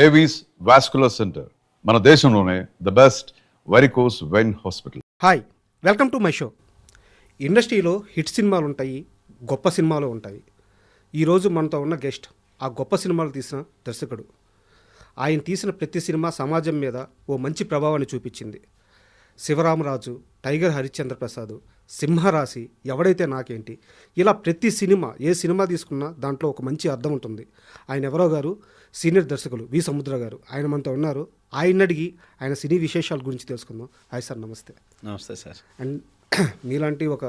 Avis vascular centre మన దేశంలోనే the best varicose vein hospital. Hi, welcome to my show. ఇండస్ట్రీలో hit సినిమాలు ఉంటాయి, గొప్ప సినిమాలు ఉంటాయి. ఈరోజు మనతో ఉన్న గెస్ట్ ఆ గొప్ప సినిమాలు తీసిన దర్శకుడు. ఆయన తీసిన ప్రతి సినిమా సమాజం మీద ఓ మంచి ప్రభావాన్ని చూపించింది. శివరామరాజు, టైగర్ హరిశ్చంద్ర ప్రసాద్, సింహరాశి, ఎవడైతే నాకేంటి, ఇలా ప్రతి సినిమా ఏ సినిమా తీసుకున్నా దాంట్లో ఒక మంచి అర్థం ఉంటుంది. ఆయన ఎవరో గారు, సీనియర్ దర్శకులు వి సముద్ర గారు. ఆయన మనతో ఉన్నారు. ఆయన అడిగి ఆయన సినీ విశేషాల గురించి తెలుసుకుందాం. హాయ్ సార్, నమస్తే. నమస్తే సార్. అండ్ మీలాంటి ఒక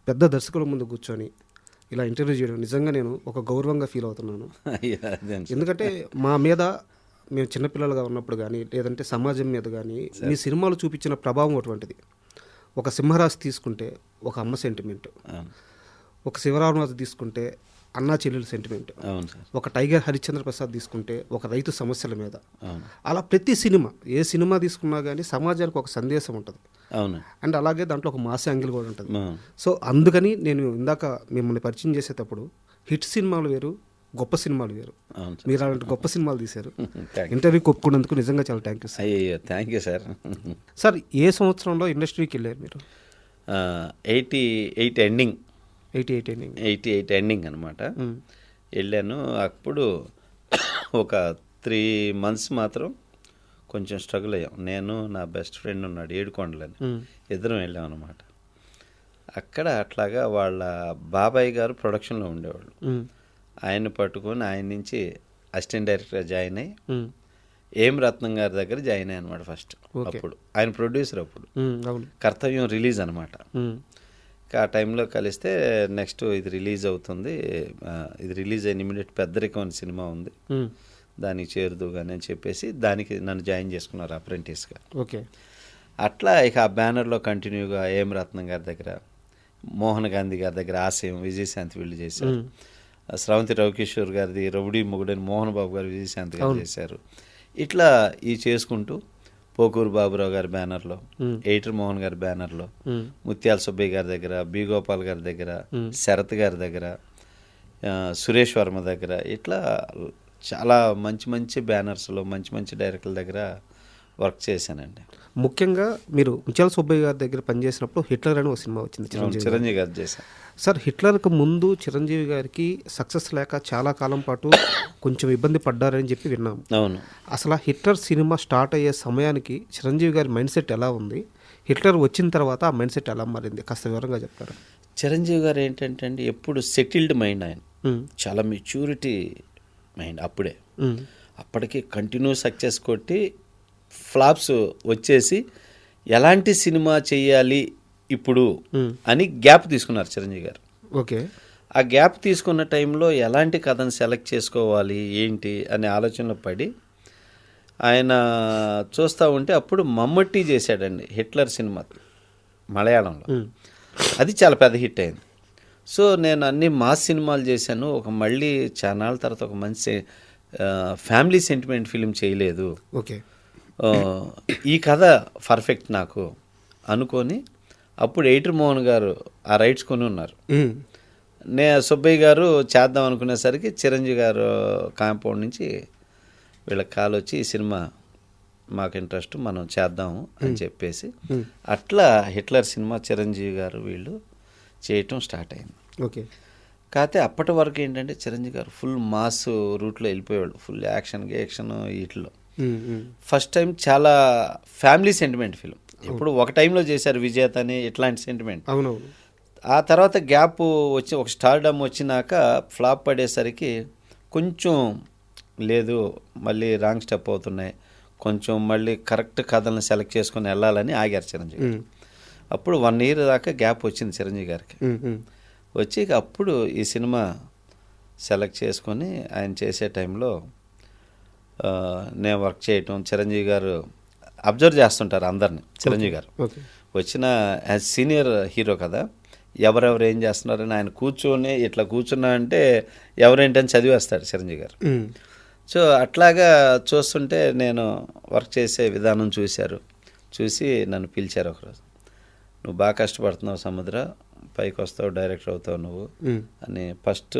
పెద్ద దర్శకుల ముందు కూర్చొని ఇలా ఇంటర్వ్యూ చేయడం నిజంగా నేను ఒక గౌరవంగా ఫీల్ అవుతున్నాను. ఎందుకంటే మా మీద మేము చిన్నపిల్లలుగా ఉన్నప్పుడు కానీ లేదంటే సమాజం మీద కానీ మీ సినిమాలు చూపించిన ప్రభావం అటువంటిది. ఒక సింహరాశి తీసుకుంటే ఒక అమ్మ సెంటిమెంట్, ఒక శివరామరాజు తీసుకుంటే అన్నా చెల్లెలు సెంటిమెంట్, ఒక టైగర్ హరిశ్చంద్ర ప్రసాద్ తీసుకుంటే ఒక రైతు సమస్యల మీద. అలా ప్రతి సినిమా ఏ సినిమా తీసుకున్నా కానీ సమాజానికి ఒక సందేశం ఉంటుంది. అండ్ అలాగే దాంట్లో ఒక మాస్ యాంగిల్ కూడా ఉంటుంది. సో అందుకని నేను ఇందాక మిమ్మల్ని పరిచయం చేసేటప్పుడు హిట్ సినిమాలు వేరు, గొప్ప సినిమాలు వేరు. మీరు అలాంటి గొప్ప సినిమాలు తీశారు. ఇంటర్వ్యూ ఒప్పుకున్నందుకు నిజంగా చాలా thank you sir. Thank you sir. Sir, ఏ సంవత్సరంలో ఇండస్ట్రీకి వెళ్ళారు మీరు? 88 ఎండింగ్. 88 ఎండింగ్ అనమాట. వెళ్ళాను. అప్పుడు ఒక 3 months మాత్రం కొంచెం స్ట్రగుల్ అయ్యాం. నేను, నా బెస్ట్ ఫ్రెండ్ ఉన్నాడు ఏడుకొండలని, ఇద్దరం వెళ్ళాం అనమాట. అక్కడ అట్లాగా వాళ్ళ బాబాయ్ గారు ప్రొడక్షన్లో ఉండేవాళ్ళు. ఆయన పట్టుకొని ఆయన నుంచి అసిస్టెంట్ డైరెక్టర్ జాయిన్ అయ్యి ఏం రత్నం గారి దగ్గర జాయిన్ అయ్యి అనమాట ఫస్ట్. అప్పుడు ఆయన ప్రొడ్యూసర్. అప్పుడు కర్తవ్యం రిలీజ్ అనమాట. ఆ టైంలో కలిస్తే నెక్స్ట్ ఇది రిలీజ్ అవుతుంది, ఇది రిలీజ్ అయిన ఇమీడియట్ పెద్దరికం అనే సినిమా ఉంది, దానికి చేరుదు కానీ అని చెప్పేసి దానికి నన్ను జాయిన్ చేసుకున్నారు అప్రెంటిస్గా. ఓకే. అట్లా ఇక ఆ బ్యానర్లో కంటిన్యూగా ఏం రత్నం గారి దగ్గర, మోహన్ గాంధీ గారి దగ్గర ఆశయం, విజయశాంతి వీళ్ళు చేశారు. స్రవంతి రవికిషోర్ గారిది రౌడీ మొగుడని మోహన్ బాబు గారు, విజయశాంతి గారు చేశారు. ఇట్లా ఈ చేసుకుంటూ పోకూరు బాబురావు గారి బ్యానర్లో, ఎయిటర్ మోహన్ గారి బ్యానర్లో, ముత్యాల సుబ్బయ్య గారి దగ్గర, బి గోపాల్ గారి దగ్గర, శరత్ గారి దగ్గర, సురేష్ వర్మ దగ్గర, ఇట్లా చాలా మంచి మంచి బ్యానర్స్లో మంచి మంచి డైరెక్టర్ల దగ్గర వర్క్ చేశానండి. ముఖ్యంగా మీరు ముత్యాల సుబ్బయ్య గారి దగ్గర పనిచేసినప్పుడు హిట్లర్ అని ఒక సినిమా వచ్చింది, చిరంజీవి గారు చేశాను సార్. హిట్లర్కు ముందు చిరంజీవి గారికి సక్సెస్ లేక చాలా కాలం పాటు కొంచెం ఇబ్బంది పడ్డారని చెప్పి విన్నాము. అవును. అసలు ఆ హిట్లర్ సినిమా స్టార్ట్ అయ్యే సమయానికి చిరంజీవి గారి మైండ్ సెట్ ఎలా ఉంది, హిట్లర్ వచ్చిన తర్వాత ఆ మైండ్ సెట్ ఎలా మారింది, కాస్త వివరంగా చెప్తారా? చిరంజీవి గారు ఏంటంటే అండి, ఎప్పుడు సెటిల్డ్ మైండ్. ఆయన చాలా మెచ్యూరిటీ మైండ్. అప్పటికి కంటిన్యూ సక్సెస్ కొట్టి ఫ్లాప్స్ వచ్చేసి ఎలాంటి సినిమా చేయాలి ఇప్పుడు అని గ్యాప్ తీసుకున్నారు చిరంజీవి గారు. ఓకే. ఆ గ్యాప్ తీసుకున్న టైంలో ఎలాంటి కథను సెలెక్ట్ చేసుకోవాలి ఏంటి అనే ఆలోచనలో పడి ఆయన చూస్తూ ఉంటే అప్పుడు మమ్మట్టి చేశాడండి హిట్లర్ సినిమా మలయాళంలో. అది చాలా పెద్ద హిట్ అయింది. సో నేను అన్ని మాస్ సినిమాలు చేశాను. మళ్ళీ చాలా తర్వాత ఒక మంచి ఫ్యామిలీ సెంటిమెంట్ ఫిలిం చేయలేదు. ఓకే. ఈ కథ పర్ఫెక్ట్ నాకు అనుకొని అప్పుడు ఎయిటర్ మోహన్ గారు ఆ రైట్స్ కొని ఉన్నారు. సుబ్బయ్య గారు చేద్దాం అనుకునేసరికి చిరంజీవి గారు కాంపౌండ్ నుంచి వీళ్ళకి కాల్ వచ్చి ఈ సినిమా మాకు ఇంట్రెస్ట్, మనం చేద్దాము అని చెప్పేసి అట్లా హిట్లర్ సినిమా చిరంజీవి గారు వీళ్ళు చేయటం స్టార్ట్ అయింది. ఓకే. కాకపోతే అప్పటి వరకు ఏంటంటే చిరంజీవి గారు ఫుల్ మాస్ రూట్లో వెళ్ళిపోయేవాళ్ళు, ఫుల్ యాక్షన్ వీటిలో. ఫస్ట్ టైం చాలా ఫ్యామిలీ సెంటిమెంట్ ఫిలిం. ఇప్పుడు ఒక టైంలో చేశారు విజేత అని, ఇట్లాంటి సెంటిమెంట్. అవునవును. ఆ తర్వాత గ్యాప్ వచ్చి ఒక స్టార్డమ్ వచ్చినాక ఫ్లాప్ పడేసరికి కొంచెం లేదు, మళ్ళీ రాంగ్ స్టెప్ అవుతున్నాయి, కొంచెం మళ్ళీ కరెక్ట్ కథలను సెలెక్ట్ చేసుకొని వెళ్ళాలని ఆగారు చిరంజీవి. అప్పుడు 1 year దాకా గ్యాప్ వచ్చింది చిరంజీవి గారికి. వచ్చి అప్పుడు ఈ సినిమా సెలెక్ట్ చేసుకొని ఆయన చేసే టైంలో నేను వర్క్ చేయటం, చిరంజీవి గారు అబ్జర్వ్ చేస్తుంటారు అందరిని. చిరంజీవి గారు వచ్చిన యాజ్ సీనియర్ హీరో కదా, ఎవరెవరు ఏం చేస్తున్నారని ఆయన కూర్చొని ఇట్లా కూర్చున్నా అంటే ఎవరేంటని చదివేస్తాడు చిరంజీవి గారు. సో అట్లాగా చూస్తుంటే నేను వర్క్ చేసే విధానం చూసి నన్ను పిలిచారు ఒకరోజు. నువ్వు బాగా కష్టపడుతున్నావు సముద్ర, పైకి వస్తావు, డైరెక్టర్ అవుతావు నువ్వు అని ఫస్ట్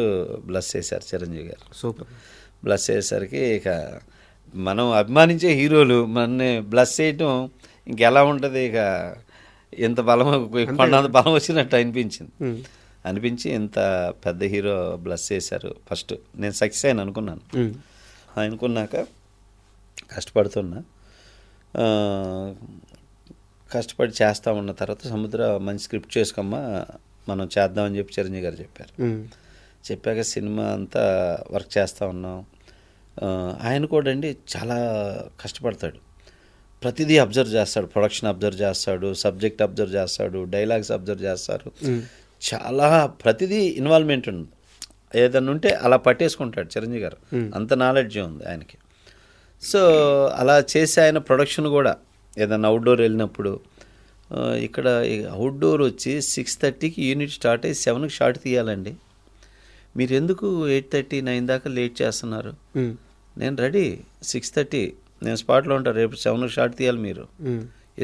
బ్లెస్ చేశారు చిరంజీవి గారు. సూపర్. బ్లెస్ చేసేసరికి ఇక మనం అభిమానించే హీరోలు మనని బ్లస్ చేయటం ఇంకెలా ఉంటుంది, ఇక ఇంత బలం కొండంత బలం వచ్చినట్టు అనిపించి ఇంత పెద్ద హీరో బ్లస్ చేశారు. ఫస్ట్ నేను సక్సెస్ అయిన అనుకున్నాను. అనుకున్నాక కష్టపడి చేస్తూ ఉన్న తర్వాత సముద్ర మంచి స్క్రిప్ట్ చేసుకోమ్మా మనం చేద్దామని చెప్పి చిరంజీవి గారు చెప్పారు. చెప్పాక సినిమా అంతా వర్క్ చేస్తూ ఉన్నాం. ఆయన కూడా అండి చాలా కష్టపడతాడు. ప్రతిదీ అబ్జర్వ్ చేస్తాడు, ప్రొడక్షన్ అబ్జర్వ్ చేస్తాడు, సబ్జెక్ట్ అబ్జర్వ్ చేస్తాడు, డైలాగ్స్ అబ్జర్వ్ చేస్తారు. చాలా ప్రతిదీ ఇన్వాల్వ్మెంట్ ఉంది. ఏదన్నా ఉంటే అలా పట్టేసుకుంటాడు చిరంజీవి గారు, అంత నాలెడ్జ్ ఉంది ఆయనకి. సో అలా చేసి ఆయన ప్రొడక్షన్ కూడా ఏదన్నా అవుట్డోర్ వెళ్ళినప్పుడు, ఇక్కడ అవుట్డోర్ వచ్చి 6:30కి యూనిట్ స్టార్ట్ అయ్యి 7కి షార్ట్ తీయాలండి, మీరు ఎందుకు 8:30, 9 దాకా లేట్ చేస్తున్నారు? నేను రెడీ 6:30 నేను స్పాట్లో ఉంటాను, రేపు 7కి షార్ట్ తీయాలి, మీరు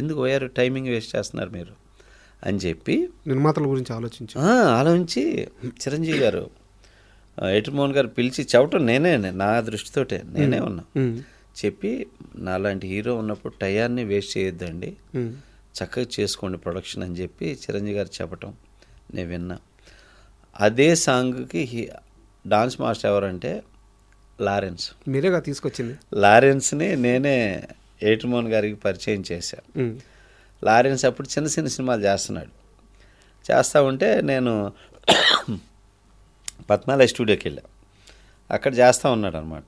ఎందుకు పోయారు, టైమింగ్ వేస్ట్ చేస్తున్నారు మీరు అని చెప్పి నిర్మాతల గురించి ఆలోచించి చిరంజీవి గారు ఎటుమోహన్ గారు పిలిచి చెప్పటం నేనే నా దృష్టితోటే నేనే ఉన్నా. చెప్పి నాలాంటి హీరో ఉన్నప్పుడు టయాన్ని వేస్ట్ చేయొద్దండి, చక్కగా చేసుకోండి ప్రొడక్షన్ అని చెప్పి చిరంజీవి గారు చెప్పటం నేను విన్నా. అదే సాంగ్కి డాన్స్ మాస్టర్ ఎవరంటే లారెన్స్. మీరేగా తీసుకొచ్చింది? లారెన్స్ని నేనే ఏటుమోహన్ గారికి పరిచయం చేశాను. లారెన్స్ అప్పుడు చిన్న చిన్న సినిమాలు చేస్తూ ఉంటే నేను పద్మాలయ స్టూడియోకి వెళ్ళా, అక్కడ చేస్తూ ఉన్నాడు అనమాట.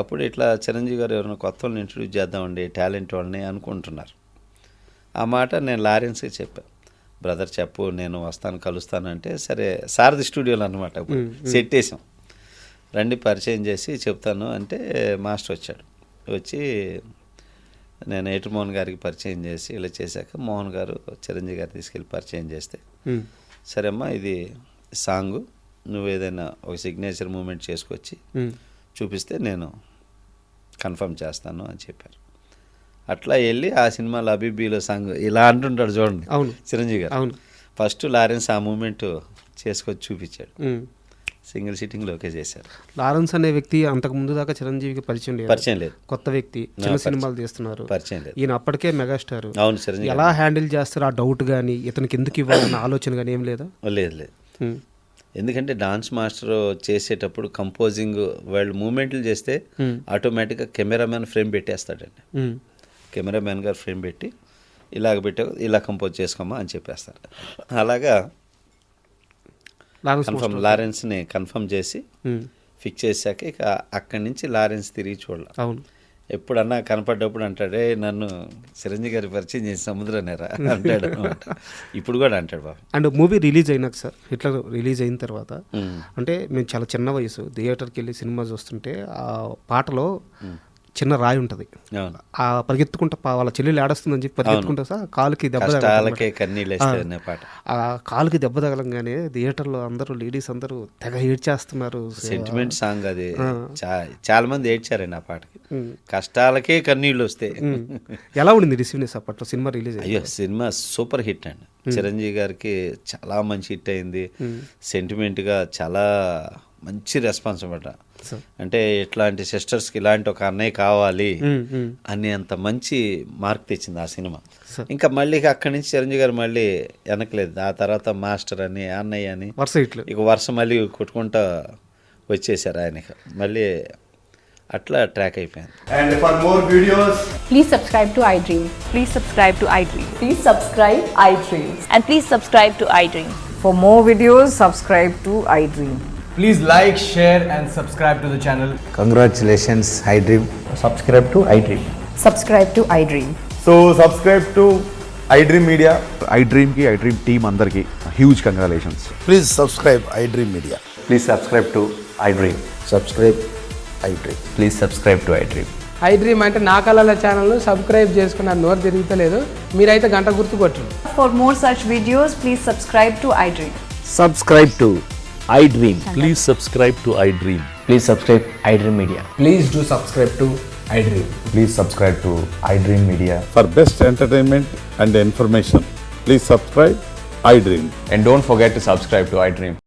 అప్పుడు ఇట్లా చిరంజీవి గారు ఎవరైనా కొత్త వాళ్ళని ఇంట్రడ్యూస్ చేద్దామండి, టాలెంట్ వాళ్ళని అనుకుంటున్నారు. ఆ మాట నేను లారెన్స్కి చెప్పాను, బ్రదర్ చెప్పు నేను వస్తాను కలుస్తానంటే, సరే సారథి స్టూడియోలో అనమాట అప్పుడు సెట్ వేసాం, రండి పరిచయం చేసి చెప్తాను అంటే మాస్టర్ వచ్చాడు. వచ్చి నేను ఏటుమోహన్ గారికి పరిచయం చేసి ఇలా చేశాక మోహన్ గారు చిరంజీవి గారు తీసుకెళ్ళి పరిచయం చేస్తే, సరే అమ్మా ఇది సాంగు, నువ్వు ఏదైనా ఒక సిగ్నేచర్ మూమెంట్ చేసుకొచ్చి చూపిస్తే నేను కన్ఫర్మ్ చేస్తాను అని చెప్పారు. అట్లా వెళ్ళి ఆ సినిమాలో అబీబీలో సాంగ్ ఇలా అంటుంటాడు చూడండి చిరంజీవి గారు, ఫస్ట్ లారెన్స్ ఆ మూమెంట్ చేసుకొచ్చి చూపించాడు. సింగిల్ సిట్టింగ్లో ఓకే చేశారు. లారెన్స్ అనే వ్యక్తి అంతకు ముందు దాకా చిరంజీవికి పరిచయం లేదు, కొత్త వ్యక్తి, చిన్న సినిమాలు తీస్తున్నారు, పరిచయం లేదు. ఈయన అప్పటికే మెగాస్టార్. అవును, చిరంజీవి ఎలా హ్యాండిల్ చేస్తారు ఆ డౌట్ కానీ, ఇతనికి ఎందుకు ఇవ్వాలన్న ఆలోచన కానీ ఏం లేదా? లేదు. ఎందుకంటే డాన్స్ మాస్టర్ చేసేటప్పుడు కంపోజింగ్ వాళ్ళు మూమెంట్లు చేస్తే ఆటోమేటిక్గా కెమెరామ్యాన్ ఫ్రేమ్ పెట్టేస్తాడండి. కెమెరామ్యాన్ గారు ఫ్రేమ్ పెట్టి ఇలాగ పెట్టా ఇలా కంపోజ్ చేసుకోమా అని చెప్పేస్తారు. అలాగా లారెన్స్ని కన్ఫర్మ్ చేసి ఫిక్స్ చేశాక ఇక అక్కడి నుంచి లారెన్స్ తిరిగి చూడాలి. అవును, ఎప్పుడన్నా కనపడ్డప్పుడు అంటాడే నన్ను చిరంజీవి గారి పరిచయం చేసి సముద్రనేరా అంటాడు అనమాట. ఇప్పుడు కూడా అంటాడు బాబు. అండ్ మూవీ రిలీజ్ అయినాక సార్, ఇట్లా రిలీజ్ అయిన తర్వాత అంటే మేము చాలా చిన్న వయసు థియేటర్కి వెళ్ళి సినిమా చూస్తుంటే ఆ పాటలో చిన్న రాయి ఉంటుంది, ఆ పరిగెత్తుకుంటా వాళ్ళ చెల్లెలు ఏడుస్తుందని చెప్పి పరిగెత్తుకుంటా సార్ కాలుకి దెబ్బ ఆ కాలుకి దెబ్బ తగలంగానే థియేటర్లో అందరూ లేడీస్ అందరూ తెగ ఏడ్చేస్తున్నారు. సెంటిమెంట్ సాంగ్ అది, చాలా మంది ఏడ్చారండి ఆ పాటకి. కష్టాలకే కన్నీళ్ళు వస్తాయి. ఎలా ఉండింది రిసీవ్నెస్ అప్పట్లో సినిమా రిలీజ్? అయ్యో సినిమా సూపర్ హిట్ అండి. చిరంజీవి గారికి చాలా మంచి హిట్ అయింది. సెంటిమెంట్గా చాలా మంచి రెస్పాన్స్ అనమాట. అంటే ఇట్లాంటి సిస్టర్స్కి ఇలాంటి ఒక అన్నయ్య కావాలి అని అంత మంచి మార్క్ తెచ్చింది ఆ సినిమా. ఇంకా మళ్ళీ అక్కడి నుంచి చిరంజీవి గారు మళ్ళీ వెనకలేదు. ఆ తర్వాత మాస్టర్ అని అన్నయ్య అని ఇక వరుస మళ్ళీ కొట్టుకుంటా వచ్చేసారు ఆయనకి. మళ్ళీ అట్లా ట్రాక్ అయిపోయింది. And for more videos, please subscribe to iDream. Please subscribe to iDream. Please subscribe iDream. And please subscribe to iDream. For more videos, subscribe to iDream. please like, share and subscribe to the channel. Congratulations, iDream. Subscribe to iDream. Subscribe to iDream. So subscribe to iDream Media. iDream ki iDream team andarki huge congratulations. Please subscribe iDream Media. Please subscribe to iDream. Subscribe iDream. Please subscribe to iDream. iDream అంటే నా కళల ఛానల్ను subscribe చేసుకున్న నోరు తిరుగుతలేదు, మీరైతే గంట గుర్తు కొట్టండి. For more such videos, please subscribe to iDream. Subscribe to iDream. Please subscribe to iDream. Please subscribe iDream Media. Please do subscribe to iDream. Please subscribe to iDream Media. For best entertainment and information, please subscribe iDream. And don't forget to subscribe to iDream.